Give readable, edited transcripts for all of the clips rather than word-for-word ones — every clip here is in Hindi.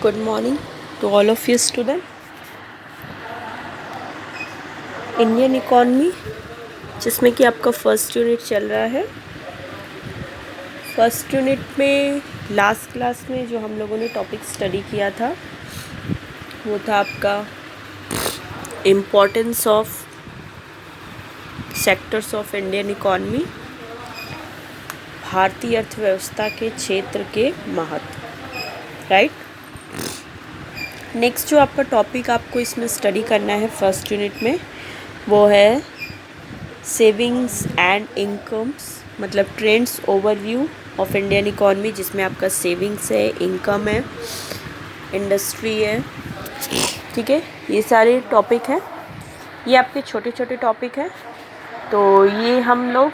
Good morning to all of you students. Indian economy जिसमें कि आपका फर्स्ट यूनिट चल रहा है। फर्स्ट यूनिट में लास्ट क्लास में जो हम लोगों ने टॉपिक स्टडी किया था वो था आपका importance of sectors of Indian economy, भारतीय अर्थव्यवस्था के क्षेत्र के महत्व। राइट। नेक्स्ट जो आपका टॉपिक आपको इसमें स्टडी करना है फर्स्ट यूनिट में वो है सेविंग्स एंड इनकम्स, मतलब trends overview of Indian economy, जिसमें आपका सेविंग्स है, इनकम है, इंडस्ट्री है। ठीक है, ये सारे टॉपिक हैं। ये आपके छोटे छोटे टॉपिक हैं, तो ये हम लोग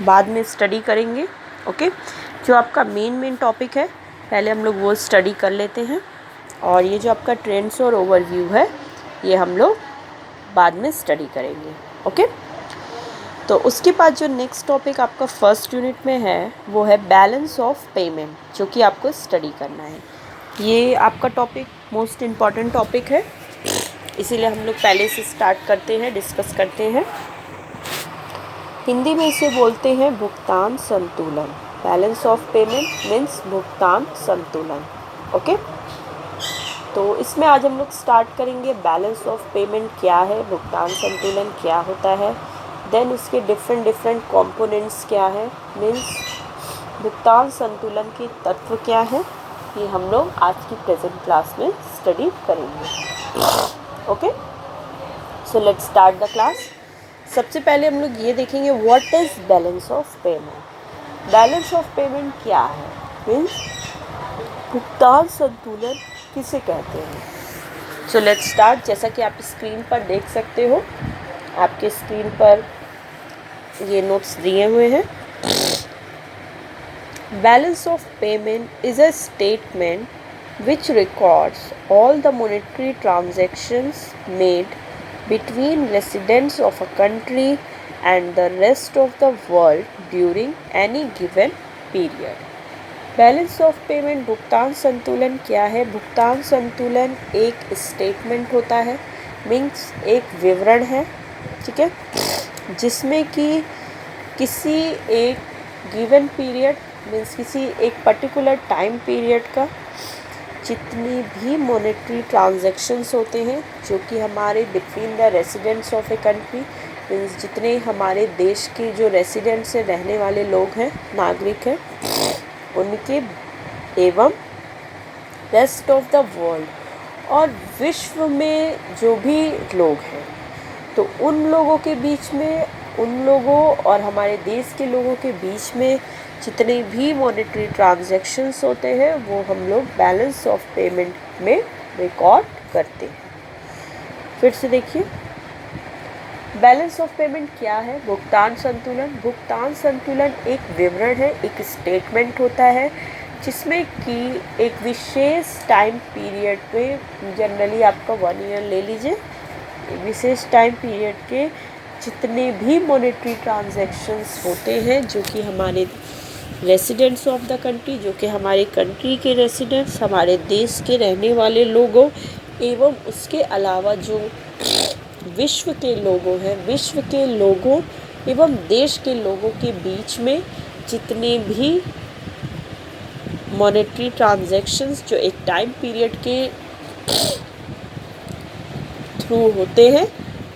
बाद में स्टडी करेंगे। ओके, जो आपका मेन टॉपिक है पहले हम लोग वो स्टडी कर लेते हैं, और ये जो आपका ट्रेंड्स और ओवरव्यू है ये हम लोग बाद में स्टडी करेंगे। ओके, तो उसके बाद जो नेक्स्ट टॉपिक आपका फर्स्ट यूनिट में है वो है बैलेंस ऑफ पेमेंट, जो कि आपको स्टडी करना है। ये आपका टॉपिक मोस्ट इम्पॉर्टेंट टॉपिक है, इसीलिए हम लोग पहले से स्टार्ट करते हैं, डिस्कस करते हैं। हिंदी में इसे बोलते हैं भुगतान संतुलन। बैलेंस ऑफ पेमेंट मीन्स भुगतान संतुलन। ओके, तो इसमें आज हम लोग स्टार्ट करेंगे बैलेंस ऑफ पेमेंट क्या है, भुगतान संतुलन क्या होता है, देन उसके डिफरेंट कंपोनेंट्स क्या है, मीन्स भुगतान संतुलन के तत्व क्या है। ये हम लोग आज की प्रेजेंट क्लास में स्टडी करेंगे। Okay, so let's start the class. सबसे पहले हम लोग ये देखेंगे what is balance of payment. Balance of payment क्या है, मीन्स भुगतान संतुलन किसे कहते हैं। So let's start. जैसा कि आप स्क्रीन पर देख सकते हो, आपके स्क्रीन पर ये नोट्स दिए हुए हैं। Balance of payment is a statement which records all the monetary transactions made between residents of a country and the rest of the world during any given period. Balance of payment भुगतान संतुलन क्या है। भुगतान संतुलन एक स्टेटमेंट होता है, मीन्स एक विवरण है, ठीक है, जिसमें कि किसी एक गिवन पीरियड मीन्स किसी एक पर्टिकुलर टाइम पीरियड का जितनी भी मॉनेटरी ट्रांजैक्शंस होते हैं जो कि हमारे between the residents of a country means जितने हमारे देश के जो रेसिडेंट्स से रहने वाले लोग हैं, नागरिक हैं, उनके एवं रेस्ट ऑफ द वर्ल्ड और विश्व में जो भी लोग हैं, तो उन लोगों के बीच में, उन लोगों और हमारे देश के लोगों के बीच में जितने भी मॉनेटरी ट्रांजैक्शंस होते हैं वो हम लोग बैलेंस ऑफ पेमेंट में रिकॉर्ड करते हैं। फिर से देखिए, बैलेंस ऑफ पेमेंट क्या है। भुगतान संतुलन। भुगतान संतुलन एक विवरण है, एक स्टेटमेंट होता है जिसमें कि एक विशेष टाइम पीरियड पे, जनरली आपका 1 ईयर ले लीजिए, एक विशेष टाइम पीरियड के जितने भी मॉनेटरी ट्रांजैक्शंस होते हैं जो कि हमारे रेसिडेंट्स ऑफ द कंट्री, जो कि हमारे कंट्री के रेसिडेंट्स, हमारे देश के रहने वाले लोगों एवं उसके अलावा जो विश्व के लोगों हैं, विश्व के लोगों एवं देश के लोगों के बीच में जितने भी मॉनेटरी ट्रांजैक्शंस जो एक टाइम पीरियड के थ्रू होते हैं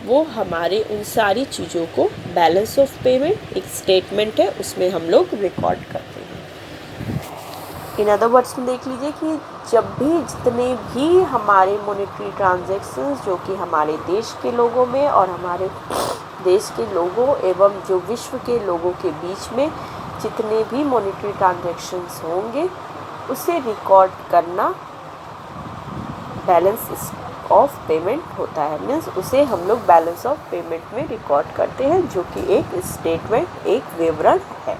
वो हमारे उन सारी चीज़ों को बैलेंस ऑफ पेमेंट एक स्टेटमेंट है उसमें हम लोग रिकॉर्ड करते हैं। इन अदर वर्ड्स में देख लीजिए कि जब भी जितने भी हमारे मॉनेटरी ट्रांजैक्शंस जो कि हमारे देश के लोगों में और हमारे देश के लोगों एवं जो विश्व के लोगों के बीच में जितने भी मॉनेटरी ट्रांजैक्शंस होंगे उसे रिकॉर्ड करना बैलेंस ऑफ पेमेंट होता है। मीन्स उसे हम लोग बैलेंस ऑफ पेमेंट में रिकॉर्ड करते हैं जो कि एक स्टेटमेंट, एक विवरण है।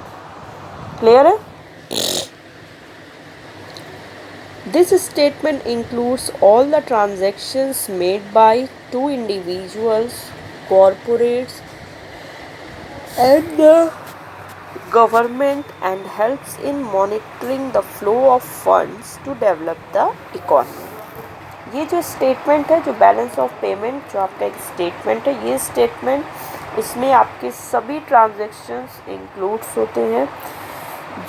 क्लियर है। This statement includes all the transactions made by two individuals, corporates and the government and helps in monitoring the flow of funds to develop the economy. ये जो स्टेटमेंट है, जो बैलेंस ऑफ पेमेंट, जो आपका एक स्टेटमेंट है, ये स्टेटमेंट इसमें आपके सभी ट्रांजैक्शंस इंक्लूड्स होते हैं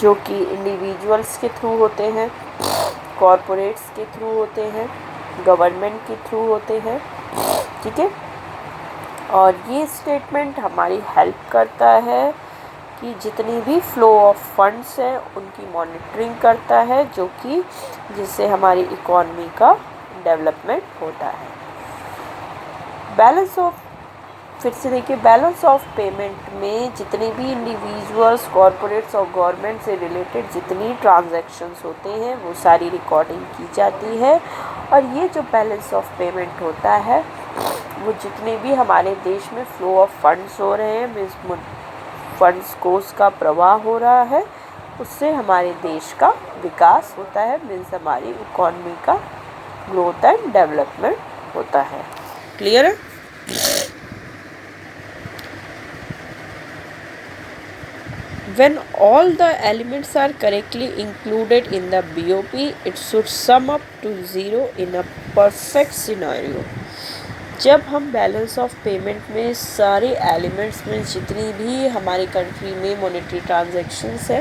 जो कि इंडिविजुअल्स के थ्रू होते हैं, कॉरपोरेट्स के थ्रू होते हैं, गवर्नमेंट के थ्रू होते हैं, ठीक है। और ये स्टेटमेंट हमारी हेल्प करता है कि जितनी भी फ्लो ऑफ फंड्स है उनकी मॉनिटरिंग करता है, जो कि जिससे हमारी इकॉनमी का डेवलपमेंट होता है। बैलेंस ऑफ, फिर से देखिए, बैलेंस ऑफ पेमेंट में जितने भी इंडिविजुअल्स, कॉरपोरेट्स और गवर्नमेंट से रिलेटेड जितनी ट्रांजैक्शंस होते हैं वो सारी रिकॉर्डिंग की जाती है। और ये जो बैलेंस ऑफ पेमेंट होता है वो जितने भी हमारे देश में फ्लो ऑफ फंड्स हो रहे हैं, मीन्स फंड्स कोष का प्रवाह हो रहा है, उससे हमारे देश का विकास होता है, मीन्स हमारी इकॉनमी का ग्रोथ एंड डेवलपमेंट होता है। क्लियर है? When all the elements are correctly included in the BOP, it should sum up to 0 in a perfect scenario. जब हम बैलेंस ऑफ पेमेंट में सारे एलिमेंट्स में जितनी भी हमारी कंट्री में मॉनेटरी ट्रांजैक्शंस है,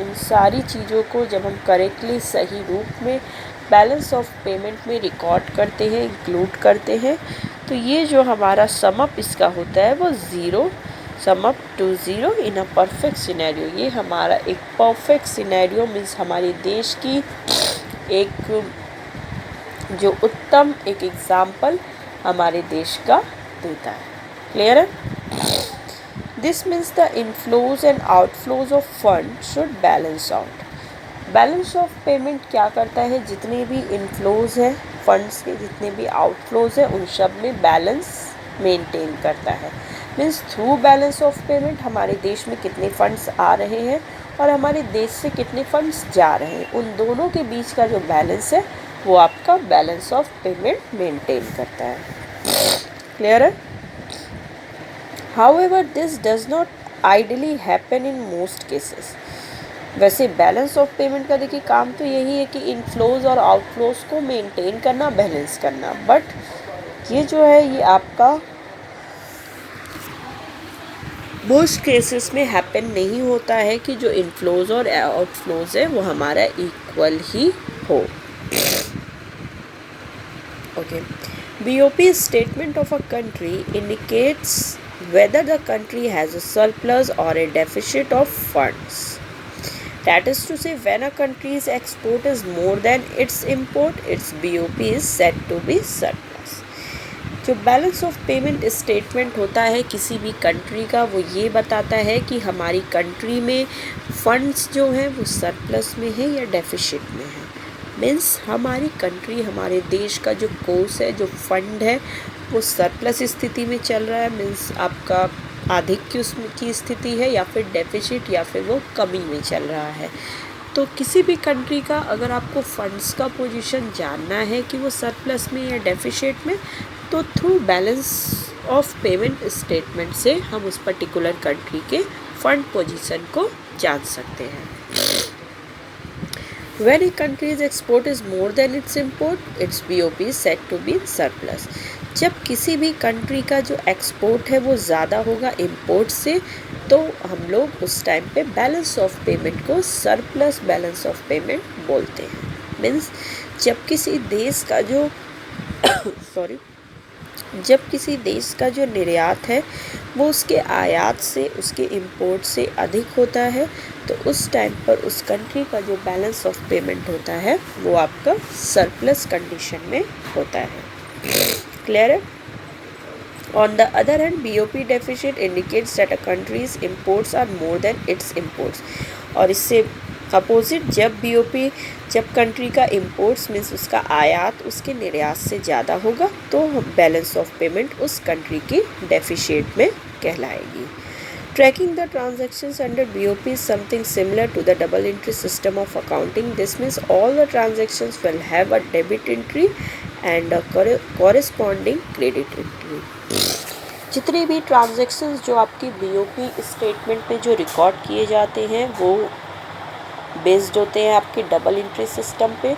इन सारी चीज़ों को जब हम करेक्टली सही रूप में बैलेंस ऑफ पेमेंट में रिकॉर्ड करते हैं, इंक्लूड करते हैं, तो ये जो हमारा सम अप इसका होता है वो 0, sum up to 0 in a perfect scenario. ये हमारा एक परफेक्ट सिनेरियो मीन्स हमारे देश की एक जो उत्तम एक एग्जाम्पल हमारे देश का देता है। क्लियर है? This means the inflows and outflows of fund should balance out. Balance of payment क्या करता है, जितने भी इनफ्लोज हैं फंड्स के, जितने भी आउटफ्लोज हैं, उन सब में बैलेंस मेंटेन करता है। Means through balance of payment हमारे देश में कितने फंड्स आ रहे हैं और हमारे देश से कितने फंड्स जा रहे हैं, उन दोनों के बीच का जो बैलेंस है वो आपका बैलेंस ऑफ पेमेंट मेंटेन करता है। क्लियर है? However this does not ideally happen in most cases. वैसे बैलेंस ऑफ पेमेंट का देखिए काम तो यही है कि इनफ्लोज और आउटफ्लोज को मेंटेन करना, बैलेंस करना, बट ये जो है ये आपका मोस्ट केसेस में हैपन नहीं होता है कि जो इनफ्लोज और आउटफ्लोज है वो हमारा इक्वल ही हो। Okay. BOP statement of a country indicates whether the country has a surplus or a deficit of funds. That is to say, when a country's export is more than its import, its BOP is said to be surplus. जो बैलेंस ऑफ पेमेंट स्टेटमेंट होता है किसी भी कंट्री का, वो ये बताता है कि हमारी कंट्री में फंड्स जो हैं वो सरप्लस में है या डेफिसिट में है। मीन्स हमारी कंट्री, हमारे देश का जो कोष है, जो फंड है, वो सरप्लस स्थिति में चल रहा है, मीन्स आपका आधिक्य की स्थिति है, या फिर डेफिसिट, या फिर वो कमी में चल रहा है। तो किसी भी कंट्री का अगर आपको फंड्स का पोजीशन जानना है कि वो सरप्लस में या डेफिसिट में, तो through balance of payment statement से हम उस पर्टिकुलर कंट्री के फंड पोजीशन को जान सकते हैं। When a country's export is more than its import, its BOP is said to be surplus. जब किसी भी कंट्री का जो एक्सपोर्ट है वो ज़्यादा होगा इम्पोर्ट से, तो हम लोग उस टाइम पे बैलेंस ऑफ पेमेंट को सरप्लस बैलेंस ऑफ पेमेंट बोलते हैं। मीन्स जब किसी देश का जो जब किसी देश का जो निर्यात है वो उसके आयात से, उसके इंपोर्ट से अधिक होता है, तो उस टाइम पर उस कंट्री का जो बैलेंस ऑफ पेमेंट होता है वो आपका सरप्लस कंडीशन में होता है। क्लियर है? On the other hand, BOP deficit indicates that a country's imports are more than its imports. और इससे अपोजिट, जब कंट्री का इंपोर्ट्स मीन्स उसका आयात उसके निर्यात से ज़्यादा होगा, तो बैलेंस ऑफ पेमेंट उस कंट्री की डेफिशिएट में कहलाएगी। Tracking the transactions under BOP is something similar to the double entry system of accounting. This means all the transactions will have a debit entry and a corresponding credit entry. जितने भी ट्रांजैक्शंस जो आपकी बीओपी स्टेटमेंट में जो रिकॉर्ड किए जाते हैं वो बेस्ड होते हैं आपके डबल एंट्री सिस्टम पे।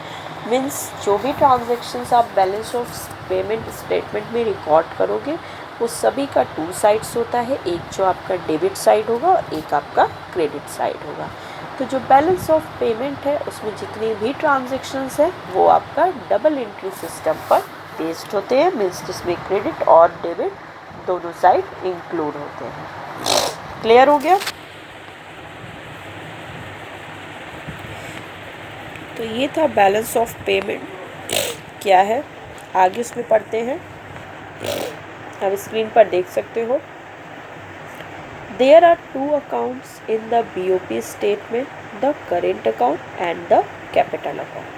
मीन्स जो भी ट्रांजैक्शंस आप बैलेंस ऑफ पेमेंट स्टेटमेंट में रिकॉर्ड करोगे वो सभी का 2 साइड्स होता है, एक जो आपका डेबिट साइड होगा और एक आपका क्रेडिट साइड होगा। तो जो बैलेंस ऑफ पेमेंट है उसमें जितने भी ट्रांजैक्शंस है वो आपका डबल एंट्री सिस्टम पर बेस्ड होते हैं। मीन्स जिसमें क्रेडिट और डेबिट दोनों साइड इंक्लूड होते हैं। क्लियर हो गया? तो ये था बैलेंस ऑफ पेमेंट क्या है। आगे उसमें पढ़ते हैं। आप स्क्रीन पर देख सकते हो there are 2 accounts in the BOP statement, the current account and the capital account.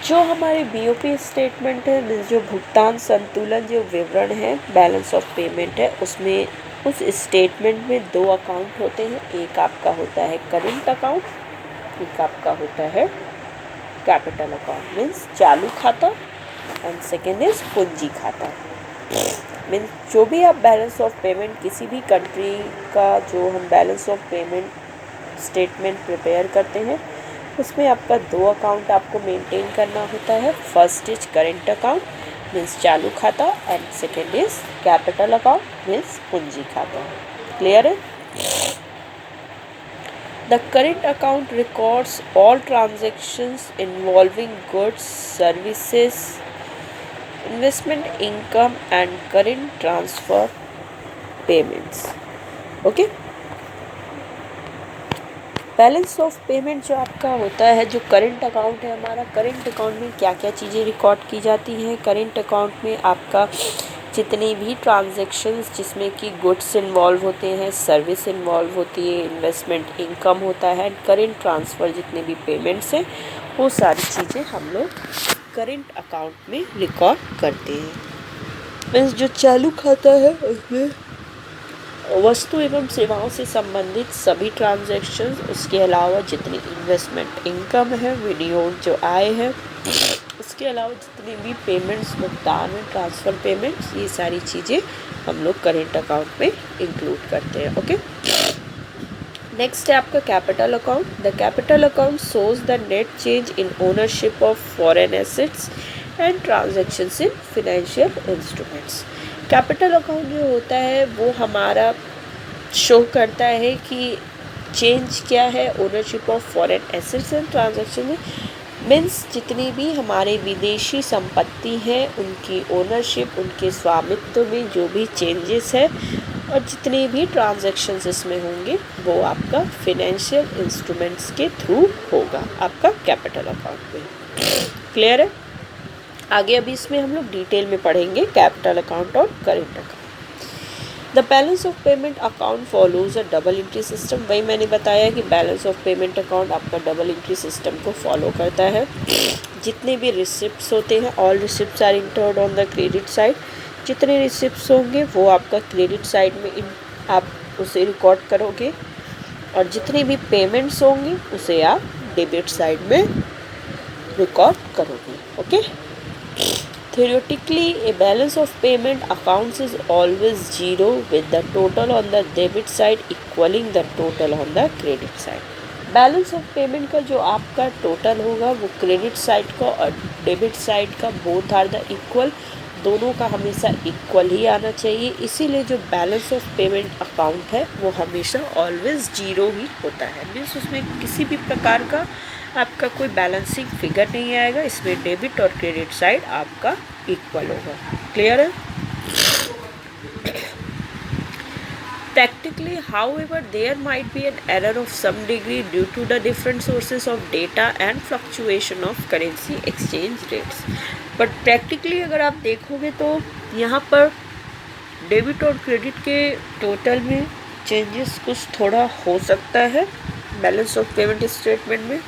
जो हमारे बीओपी स्टेटमेंट है, जो भुगतान संतुलन जो विवरण है बैलेंस ऑफ पेमेंट है, उसमें उस स्टेटमेंट में 2 अकाउंट होते हैं। एक आपका होता है करेंट अकाउंट, एक आपका होता है कैपिटल अकाउंट मीन्स चालू खाता, एंड सेकेंड इज पूंजी खाता। मीन्स जो भी आप बैलेंस ऑफ पेमेंट किसी भी कंट्री का जो हम balance of payment statement prepare करते हैं उसमें आपका 2 अकाउंट आपको मेंटेन करना होता है। First is current account means चालू खाता and second is capital account means पूंजी खाता। क्लियर है? The current account records all transactions involving goods, services, investment income and current transfer payments. Okay? Balance of payment जो आपका होता है, जो करेंट अकाउंट है हमारा, करेंट अकाउंट में क्या क्या चीज़ें रिकॉर्ड की जाती हैं। करेंट अकाउंट में आपका जितनी भी ट्रांजैक्शंस जिसमें कि गुड्स इन्वॉल्व होते हैं, सर्विस इन्वॉल्व होती है, इन्वेस्टमेंट इनकम होता है, करेंट ट्रांसफ़र जितने भी पेमेंट्स हैं वो सारी चीज़ें हम लोग करेंट अकाउंट में रिकॉर्ड करते हैं। मीन्स जो चालू खाता है उसमें वस्तु एवं सेवाओं से संबंधित सभी ट्रांजैक्शंस, उसके अलावा जितनी इन्वेस्टमेंट इनकम है, विनियोग जो आय है, उसके अलावा जितनी भी पेमेंट्स भुगतान है, ट्रांसफ़र पेमेंट्स, ये सारी चीज़ें हम लोग करेंट अकाउंट में इंक्लूड करते हैं। ओके, नेक्स्ट है आपका capital account. The capital account shows the net change in ownership of foreign assets and transactions in financial instruments. Capital account जो होता है वो हमारा शो करता है कि चेंज क्या है ownership of foreign assets and transaction में। मीन्स जितनी भी हमारे विदेशी संपत्ति हैं उनकी ओनरशिप, उनके स्वामित्व में जो भी चेंजेस है और जितने भी ट्रांजैक्शंस इसमें होंगे वो आपका फिनेंशियल इंस्ट्रूमेंट्स के थ्रू होगा आपका कैपिटल अकाउंट में। क्लियर है? आगे अभी इसमें हम लोग डिटेल में पढ़ेंगे कैपिटल अकाउंट और current account. The balance of payment account follows a double entry system. वही मैंने बताया कि बैलेंस ऑफ पेमेंट अकाउंट आपका डबल एंट्री सिस्टम को फॉलो करता है। जितने भी रिसिप्ट्स होते हैं, all receipts are entered on the credit side. जितने रिसिप्ट्स होंगे वो आपका क्रेडिट साइड में आप उसे रिकॉर्ड करोगे और जितनी भी पेमेंट्स होंगी उसे आप डेबिट साइड में रिकॉर्ड करोगे। Okay, theoretically a balance of payment accounts is always zero with the total on the debit side equaling the total on the credit side। Balance of payment का जो आपका टोटल होगा वो क्रेडिट साइड का और डेबिट साइड का बोथ आर द इक्वल, दोनों का हमेशा इक्वल ही आना चाहिए। इसीलिए जो बैलेंस ऑफ पेमेंट अकाउंट है वो हमेशा ऑलवेज जीरो ही होता है। मीन्स उसमें किसी भी प्रकार का आपका कोई बैलेंसिंग फिगर नहीं आएगा। इसमें डेबिट और क्रेडिट साइड आपका इक्वल होगा। क्लियर है? Practically, however, there might be an error of some degree due to the different sources of data and fluctuation of currency exchange rates। But practically अगर आप देखोगे तो यहाँ पर डेबिट और क्रेडिट के टोटल में चेंजेस कुछ थोड़ा हो सकता है बैलेंस ऑफ पेमेंट स्टेटमेंट में,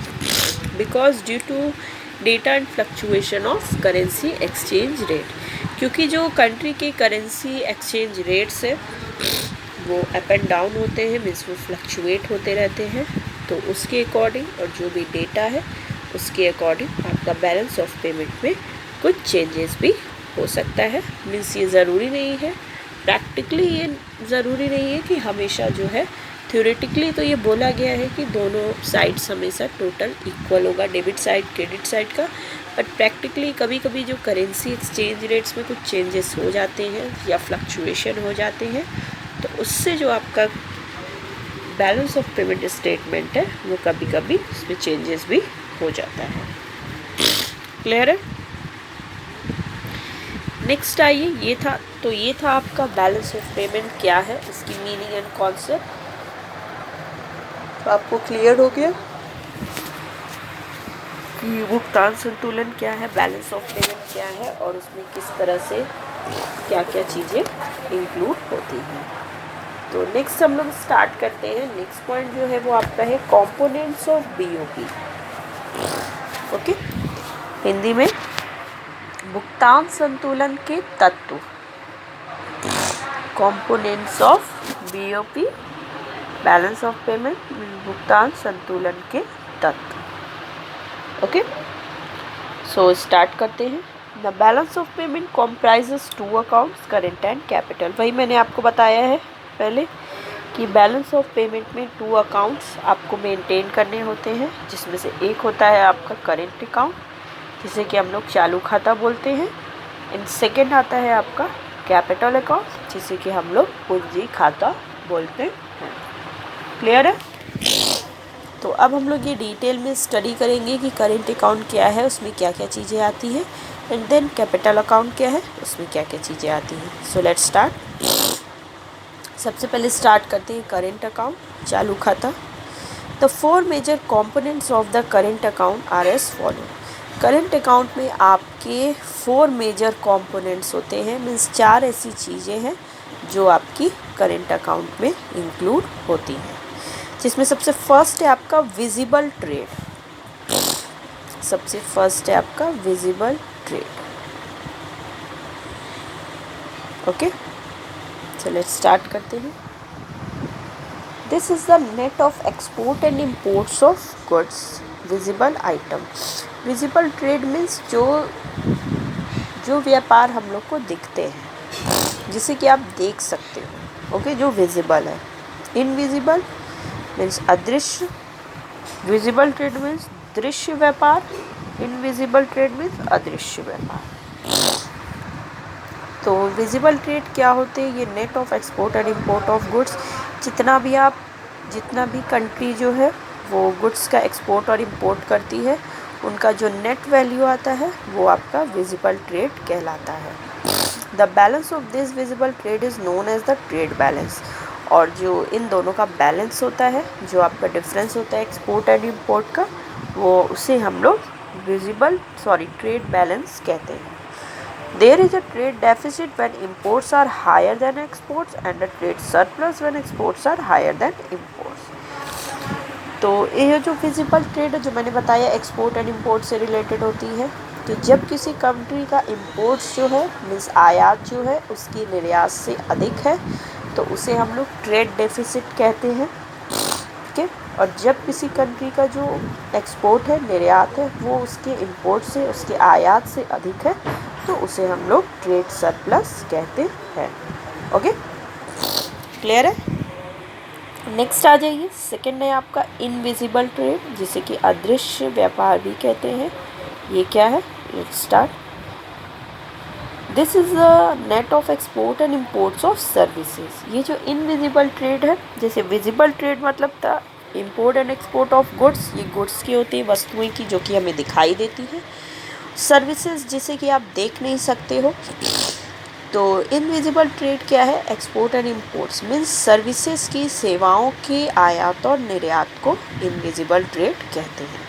because due to data and fluctuation of currency exchange rate. क्योंकि जो कंट्री के करेंसी एक्सचेंज रेट्स है वो अप एंड डाउन होते हैं, मीन्स वो फ्लक्चुएट होते रहते हैं, तो उसके अकॉर्डिंग और जो भी डेटा है उसके अकॉर्डिंग आपका बैलेंस ऑफ पेमेंट में कुछ चेंजेस भी हो सकता है। मीन्स ये ज़रूरी नहीं है प्रैक्टिकली ये ज़रूरी नहीं है कि हमेशा जो है, थ्योरेटिकली तो ये बोला गया है कि दोनों साइड्स हमेशा टोटल इक्वल होगा, डेबिट साइड क्रेडिट साइड का, बट प्रैक्टिकली कभी कभी जो करेंसी एक्सचेंज रेट्स में कुछ चेंजेस हो जाते हैं या फ्लक्चुएशन हो जाते हैं, तो उससे जो आपका बैलेंस ऑफ पेमेंट स्टेटमेंट है वो कभी कभी उसमें चेंजेस भी हो जाता है। क्लियर है? नेक्स्ट आइए, ये था आपका बैलेंस ऑफ पेमेंट क्या है, इसकी मीनिंग एंड कॉन्सेप्ट। तो आपको क्लियर हो गया कि भुगतान संतुलन क्या है, बैलेंस ऑफ पेमेंट क्या है, और उसमें किस तरह से क्या क्या चीज़ें इंक्लूड होती हैं। तो नेक्स्ट हम लोग स्टार्ट करते हैं। नेक्स्ट पॉइंट जो है वो आपका है components of BOP. Okay, Hindi में भुगतान संतुलन के तत्व, components of BOP, balance of payment, भुगतान संतुलन के तत्व। ओके, सो स्टार्ट करते हैं। The balance of payment comprises two accounts, current and capital. वही मैंने आपको बताया है पहले कि बैलेंस ऑफ पेमेंट में 2 अकाउंट्स आपको मेंटेन करने होते हैं, जिसमें से एक होता है आपका करेंट अकाउंट, जिसे कि हम लोग चालू खाता बोलते हैं, एंड सेकेंड आता है आपका कैपिटल अकाउंट, जिसे कि हम लोग पूंजी खाता बोलते हैं। क्लियर है? तो अब हम लोग ये डिटेल में स्टडी करेंगे कि करेंट अकाउंट क्या है, उसमें क्या क्या चीज़ें आती हैं, एंड देन कैपिटल अकाउंट क्या है, उसमें क्या क्या चीज़ें आती हैं। So let's start. सबसे पहले स्टार्ट करते हैं करेंट अकाउंट, चालू खाता। The 4 major components of the current account are as follow. Current account में आपके 4 मेजर कंपोनेंट्स होते हैं, मीन्स 4 ऐसी चीज़ें हैं जो आपकी करेंट अकाउंट में इंक्लूड होती हैं, जिसमें सबसे फर्स्ट है आपका विजिबल ट्रेड। सबसे फर्स्ट है आपका visible trade. Okay, so let's start करते हैं। This is the net of export and imports of goods, visible item। Visible trade means जो व्यापार हम लोग को दिखते हैं, जिसे कि आप देख सकते हो। ओके, जो विजिबल है। इनविजिबल मीन्स अदृश्य। विजिबल ट्रेड मीन्स दृश्य व्यापार, इनविजिबल ट्रेड मीन्स अदृश्य व्यापार। तो विजिबल ट्रेड क्या होते हैं? ये net of export and import of goods. जितना भी कंट्री जो है वो गुड्स का एक्सपोर्ट और इंपोर्ट करती है, उनका जो नेट वैल्यू आता है वो आपका विजिबल ट्रेड कहलाता है। The balance of this visible trade is known as the trade balance. और जो इन दोनों का बैलेंस होता है, जो आपका डिफरेंस होता है एक्सपोर्ट एंड इंपोर्ट का, वो उसे हम लोग ट्रेड बैलेंस कहते हैं। There is a trade deficit when imports are higher than exports and a trade surplus when exports are higher than imports। तो ये जो विजिबल ट्रेड है, जो मैंने बताया एक्सपोर्ट एंड इंपोर्ट से रिलेटेड होती है। तो जब किसी कंट्री का इंपोर्ट्स जो है मीन्स आयात जो है उसकी निर्यात से अधिक है, तो उसे हम लोग ट्रेड डेफिसिट कहते हैं। ठीक है, और जब किसी कंट्री का जो एक्सपोर्ट है, निर्यात है, वो उसके इंपोर्ट से, उसके आयात से अधिक है, तो उसे हम लोग ट्रेड सरप्लस कहते हैं। ओके, क्लियर है? नेक्स्ट आ जाइए। सेकंड है आपका इनविजिबल ट्रेड, जिसे कि अदृश्य व्यापार भी कहते हैं। ये क्या है? Let's start. This is a net of export and imports of services. ये जो इनविजिबल ट्रेड है, जैसे विजिबल ट्रेड मतलब था import and export of goods, ये गुड्स की होती है, वस्तुएं की, जो कि हमें दिखाई देती है। सर्विसेज जिसे कि आप देख नहीं सकते हो। तो इनविजिबल ट्रेड क्या है? Export and imports means services की, सेवाओं के आयात और निर्यात को इनविजिबल ट्रेड कहते हैं।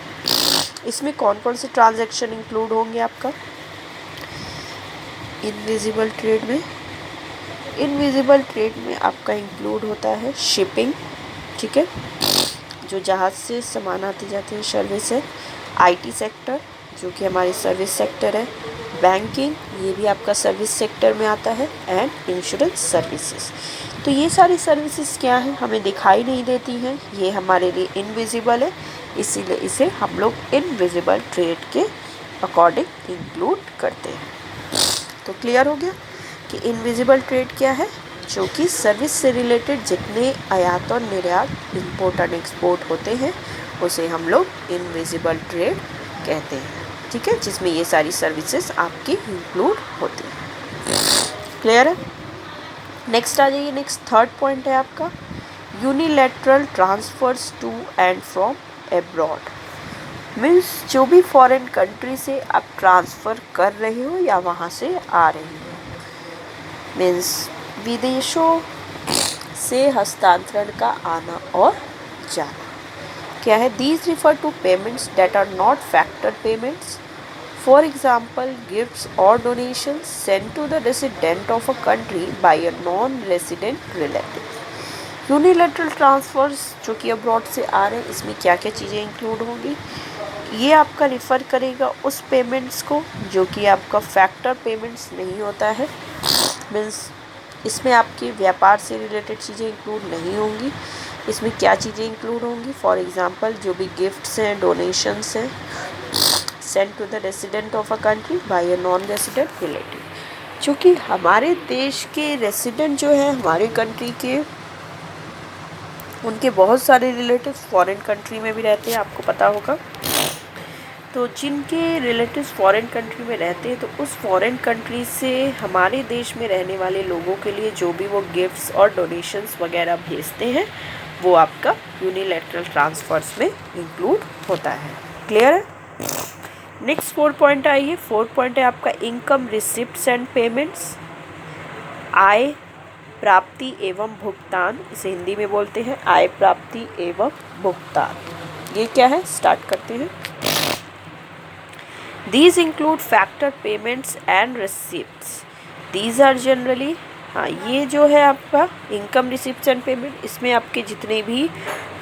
इसमें कौन कौन से ट्रांजैक्शन इंक्लूड होंगे आपका इनविजिबल ट्रेड में? इनविजिबल ट्रेड में आपका इंक्लूड होता है शिपिंग, ठीक है, जो जहाज़ से सामान आते जाते हैं, सर्विस है। आईटी सेक्टर, जो कि हमारी सर्विस सेक्टर है। बैंकिंग, ये भी आपका सर्विस सेक्टर में आता है। And insurance services. तो ये सारी सर्विसेज क्या है? हमें दिखाई नहीं देती हैं, ये हमारे लिए इनविजिबल है, इसीलिए इसे हम लोग इनविजिबल ट्रेड के अकॉर्डिंग इंक्लूड करते हैं। तो क्लियर हो गया कि इनविजिबल ट्रेड क्या है? जो कि सर्विस से रिलेटेड जितने आयात और निर्यात, इंपोर्ट एंड एक्सपोर्ट होते हैं, उसे हम लोग इनविजिबल ट्रेड कहते हैं। ठीक है, जिसमें ये सारी सर्विसेज आपकी इंक्लूड होती हैं। क्लियर है? नेक्स्ट आ जाइए। नेक्स्ट थर्ड पॉइंट है आपका unilateral transfers to and from abroad. Means जो भी फॉरेन कंट्री से आप ट्रांसफ़र कर रहे हो या वहाँ से आ रहे हो, मीन्स विदेशों से हस्तांतरण का आना और जाना। क्या है? These refer to payments that are not factor payments, for example gifts और donations send to the resident of a country by a non resident relative. Unilateral transfers जो कि अब्रॉड से आ रहे हैं, इसमें क्या क्या चीज़ें इंक्लूड होंगी? ये आपका रिफ़र करेगा उस पेमेंट्स को जो कि आपका फैक्टर पेमेंट्स नहीं होता है। मीन्स इसमें आपके व्यापार से रिलेटेड चीज़ें इंक्लूड नहीं होंगी। इसमें क्या चीज़ें इंक्लूड होंगी? फॉर एग्जांपल जो भी गिफ्ट्स हैं, डोनेशंस हैं, send to the resident of a country by a non resident relative. जो कि हमारे देश के रेसिडेंट जो है हमारे कंट्री के, उनके बहुत सारे रिलेटिव्स फॉरेन कंट्री में भी रहते हैं, आपको पता होगा। तो जिनके रिलेटिव्स फॉरेन कंट्री में रहते हैं, तो उस फॉरेन कंट्री से हमारे देश में रहने वाले लोगों के लिए जो भी वो गिफ्ट्स और डोनेशंस वगैरह भेजते हैं, वो आपका यूनिलैटरल ट्रांसफर्स में इंक्लूड होता है। क्लियर है? नेक्स्ट 4 पॉइंट आइए। 4 पॉइंट है आपका इनकम रिसिप्ट्स एंड पेमेंट्स। आय प्राप्ति एवं भुगतान, इसे हिंदी में बोलते हैं आय प्राप्ति एवं भुगतान। ये क्या है? स्टार्ट करते हैं। These include factor payments and receipts. These are generally, हाँ, ये जो है आपका इनकम रिसिप्ट्स एंड पेमेंट, इसमें आपके जितने भी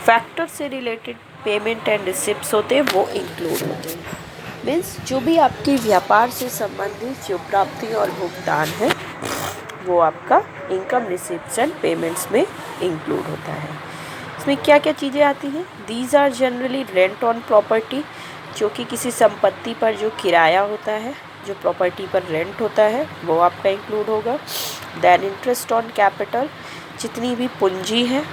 फैक्टर से रिलेटेड पेमेंट एंड रिसिप्ट्स होते हैं वो इंक्लूड होते हैं। मीन्स जो भी आपके व्यापार से संबंधित जो प्राप्ति और भुगतान है, वो आपका इनकम रिसिप्ट्स एंड पेमेंट्स में इंक्लूड होता है। इसमें क्या क्या चीज़ें आती हैं? These are generally rent on property, जो कि किसी संपत्ति पर जो किराया होता है, जो प्रॉपर्टी पर रेंट होता है, वो आपका इंक्लूड होगा। देन इंटरेस्ट ऑन कैपिटल, जितनी भी पूंजी है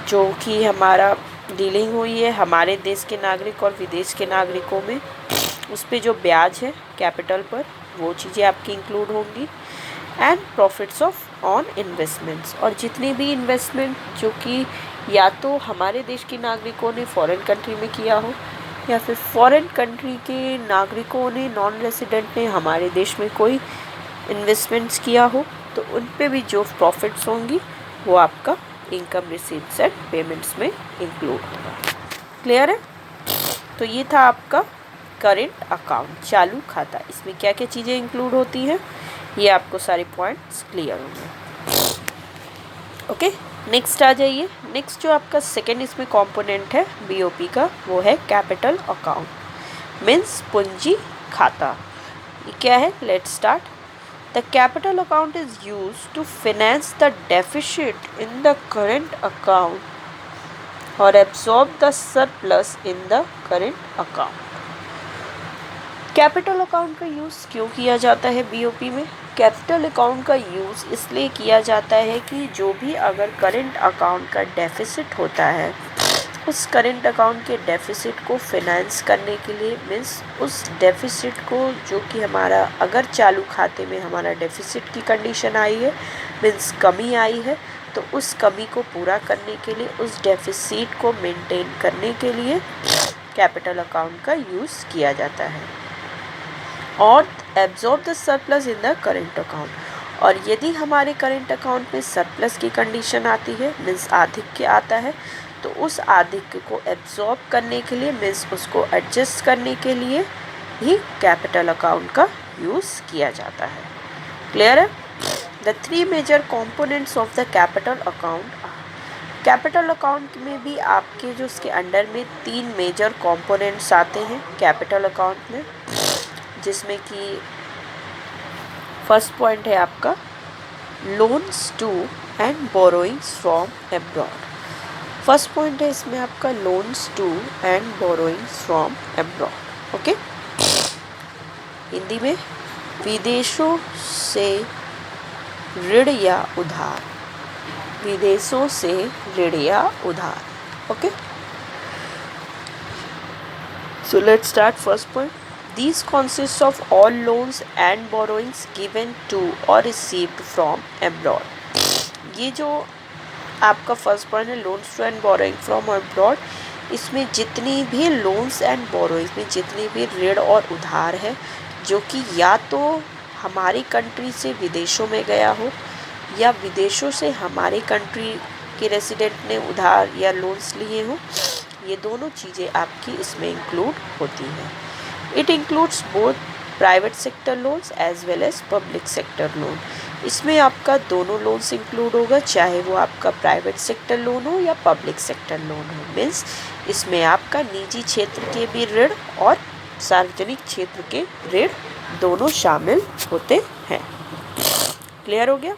जो कि हमारा डीलिंग हुई है हमारे देश के नागरिक और विदेश के नागरिकों में, उस पर जो ब्याज है कैपिटल पर, वो चीज़ें आपकी इंक्लूड होंगी। And profits of on investments, और जितनी भी इन्वेस्टमेंट जो कि या तो हमारे देश के नागरिकों ने फॉरेन कंट्री में किया हो, या फिर फॉरेन कंट्री के नागरिकों ने, नॉन रेसिडेंट ने हमारे देश में कोई इन्वेस्टमेंट्स किया हो, तो उन पे भी जो प्रॉफिट्स होंगी वो आपका इनकम रिसीट्स एंड पेमेंट्स में इंक्लूड होगा। क्लियर है? तो ये था आपका करेंट अकाउंट, चालू खाता। इसमें क्या क्या चीज़ें इंक्लूड होती हैं, ये आपको सारे पॉइंट्स क्लियर होंगे। ओके, नेक्स्ट आ जाइए। नेक्स्ट जो आपका सेकेंड इसमें कंपोनेंट है बीओपी का, वो है कैपिटल अकाउंट, मीन्स पूंजी खाता। ये क्या है? Let's start. The capital account is used to finance the deficit in the current account और absorb the surplus in the current account. Capital account का यूज़ क्यों किया जाता है बीओपी में? कैपिटल अकाउंट का यूज़ इसलिए किया जाता है कि जो भी अगर करेंट अकाउंट का डेफिसिट होता है, उस करेंट अकाउंट के डेफिसिट को फाइनेंस करने के लिए, मीन्स उस डेफिसिट को जो कि हमारा अगर चालू खाते में हमारा डेफिसिट की कंडीशन आई है, मीन्स कमी आई है, तो उस कमी को पूरा करने के लिए, उस डेफिसिट को मेंटेन करने के लिए कैपिटल अकाउंट का यूज़ किया जाता है। और absorb the surplus in the current account, और यदि हमारे करेंट अकाउंट में सरप्लस की कंडीशन आती है, मीन्स आधिक्य आता है, तो उस आधिक्य को एब्जॉर्ब करने के लिए, मीन्स उसको एडजस्ट करने के लिए ही कैपिटल अकाउंट का यूज़ किया जाता है। क्लियर है? The 3 major components of the capital account. Capital account में भी आपके जो उसके अंडर में 3 मेजर कंपोनेंट्स आते हैं कैपिटल अकाउंट में, जिसमें कि फर्स्ट पॉइंट है आपका loans to and borrowings from abroad. First point है इसमें आपका loans to and borrowings from abroad. Okay, Hindi में विदेशों से ऋण या उधार, विदेशों से ऋण या उधार. Okay, so let's start first point. These consist of all loans and borrowings given to or received from abroad. ये जो आपका फर्स्ट पॉइंट है, loans to and borrowing from abroad, इसमें जितनी भी लोन्स एंड बोरोइंग में जितनी भी ऋण और उधार है जो कि या तो हमारी कंट्री से विदेशों में गया हो या विदेशों से हमारी कंट्री के रेसिडेंट ने उधार या लोन्स लिए हों, ये दोनों चीज़ें आपकी इसमें इंक्लूड होती हैं. It includes both private sector loans as well as public sector loan. इसमें आपका दोनों लोन्स इंक्लूड होगा, चाहे वो आपका प्राइवेट सेक्टर लोन हो या पब्लिक सेक्टर लोन हो. मीन्स इसमें आपका निजी क्षेत्र के भी ऋण और सार्वजनिक क्षेत्र के ऋण दोनों शामिल होते हैं. क्लियर हो गया.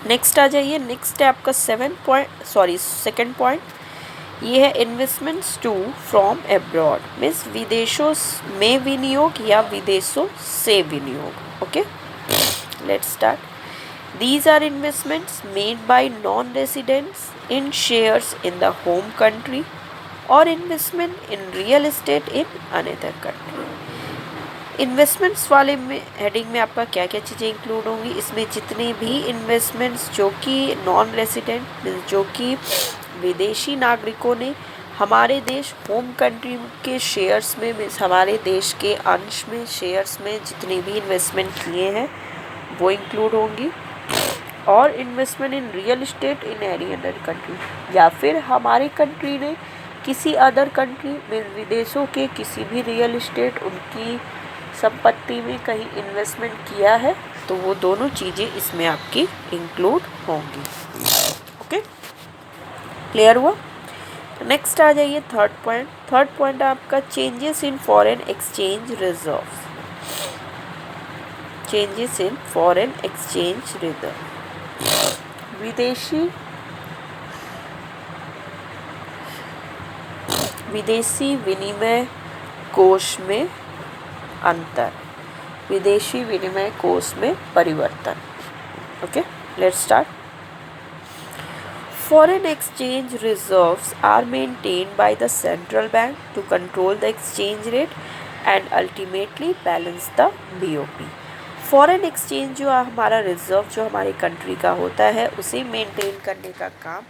नेक्स्ट आ जाइए. नेक्स्ट है आपका सेकंड पॉइंट. ये है investments to from abroad. Means विदेशों में विनियोग या विदेशों से विनियोग. Okay, let's start. These are investments made by non-residents in shares in the home country or investment in real estate in another country. Investments वाले में हेडिंग में आपका क्या क्या चीज़ें इंक्लूड होंगी. इसमें जितने भी इन्वेस्टमेंट्स जो कि नॉन रेसिडेंट, जो कि विदेशी नागरिकों ने हमारे देश होम कंट्री के शेयर्स में, मीन्स हमारे देश के अंश में शेयर्स में जितने भी इन्वेस्टमेंट किए हैं वो इंक्लूड होंगी. और investment in real estate in any other country, या फिर हमारी कंट्री ने किसी अदर कंट्री में विदेशों के किसी भी रियल इस्टेट उनकी संपत्ति में कहीं इन्वेस्टमेंट किया है, तो वो दोनों चीज़ें इसमें आपकी इंक्लूड होंगी. ओके, क्लियर हुआ. नेक्स्ट आ जाइए थर्ड पॉइंट. थर्ड पॉइंट आपका changes in foreign exchange reserves. Changes in foreign exchange reserve, विदेशी विनिमय कोष में अंतर, विदेशी विनिमय कोष में परिवर्तन. Okay, let's start. Foreign exchange reserves are maintained by the central bank to control the exchange rate and ultimately balance the BOP. Foreign exchange जो हमारा रिजर्व जो हमारी कंट्री का होता है उसे मेंटेन करने का काम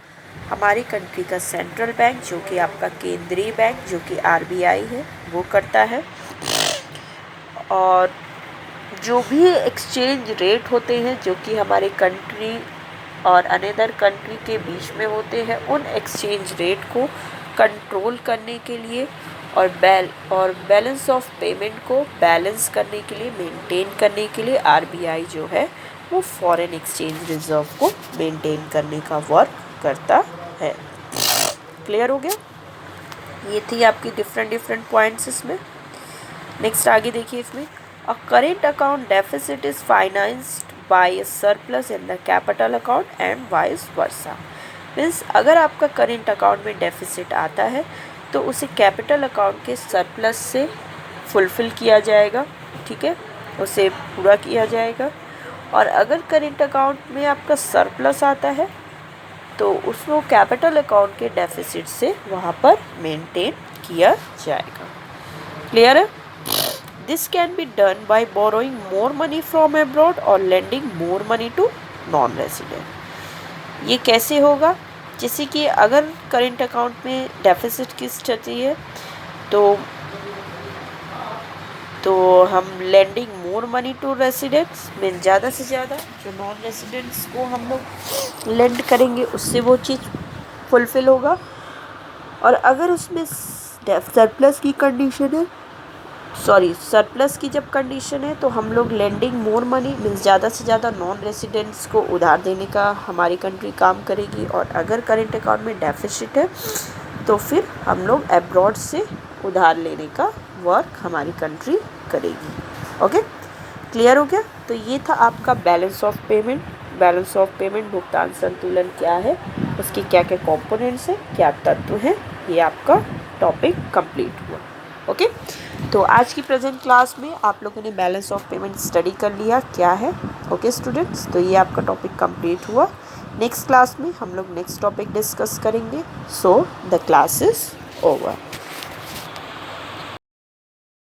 हमारी कंट्री का सेंट्रल बैंक, जो कि आपका केंद्रीय बैंक जो कि RBI है, वो करता है. और जो भी एक्सचेंज रेट होते हैं जो कि हमारे कंट्री और अनदर कंट्री के बीच में होते हैं, उन एक्सचेंज रेट को कंट्रोल करने के लिए और बैलेंस ऑफ पेमेंट को बैलेंस करने के लिए, मेंटेन करने के लिए RBI जो है वो फॉरेन एक्सचेंज रिजर्व को मेंटेन करने का वर्क करता है. क्लियर हो गया. ये थी आपकी डिफरेंट पॉइंट्स इसमें. नेक्स्ट आगे देखिए. इसमें a current account deficit is financed by a surplus in the capital account and vice versa. Means अगर आपका करेंट अकाउंट में डेफिसिट आता है तो उसे कैपिटल अकाउंट के सरप्लस से फुलफ़िल किया जाएगा. ठीक है, उसे पूरा किया जाएगा. और अगर करेंट अकाउंट में आपका सरप्लस आता है तो उसको कैपिटल अकाउंट के डेफिसिट से वहाँ पर मेंटेन किया जाएगा. क्लियर है. This can be done by borrowing more money from abroad और lending more money to non resident. ये कैसे होगा. जैसे कि अगर करेंट अकाउंट में डेफिसिट की स्थिति है तो हम lending more money to residents में ज़्यादा से ज़्यादा जो नॉन रेसिडेंट्स को हम लोग लेंड करेंगे उससे वो चीज़ फुलफ़िल होगा. और अगर उसमें सरप्लस की कंडीशन है, सरप्लस की जब कंडीशन है तो हम लोग लेंडिंग मोर मनी मीन्स ज़्यादा से ज़्यादा नॉन रेसिडेंट्स को उधार देने का हमारी कंट्री काम करेगी. और अगर करेंट अकाउंट में डेफिसिट है तो फिर हम लोग अब्रॉड से उधार लेने का वर्क हमारी कंट्री करेगी. ओके, क्लियर हो गया. तो ये था आपका balance of payment. Balance of payment भुगतान संतुलन क्या है, उसके क्या क्या कंपोनेंट्स हैं, क्या तत्व हैं, ये आपका टॉपिक कंप्लीट हुआ. ओके, तो आज की प्रेजेंट क्लास में आप लोगों ने बैलेंस ऑफ पेमेंट स्टडी कर लिया क्या है। ओके स्टूडेंट्स, तो ये आपका टॉपिक कंप्लीट हुआ। नेक्स्ट क्लास में हम लोग नेक्स्ट टॉपिक डिस्कस करेंगे। So the class is over.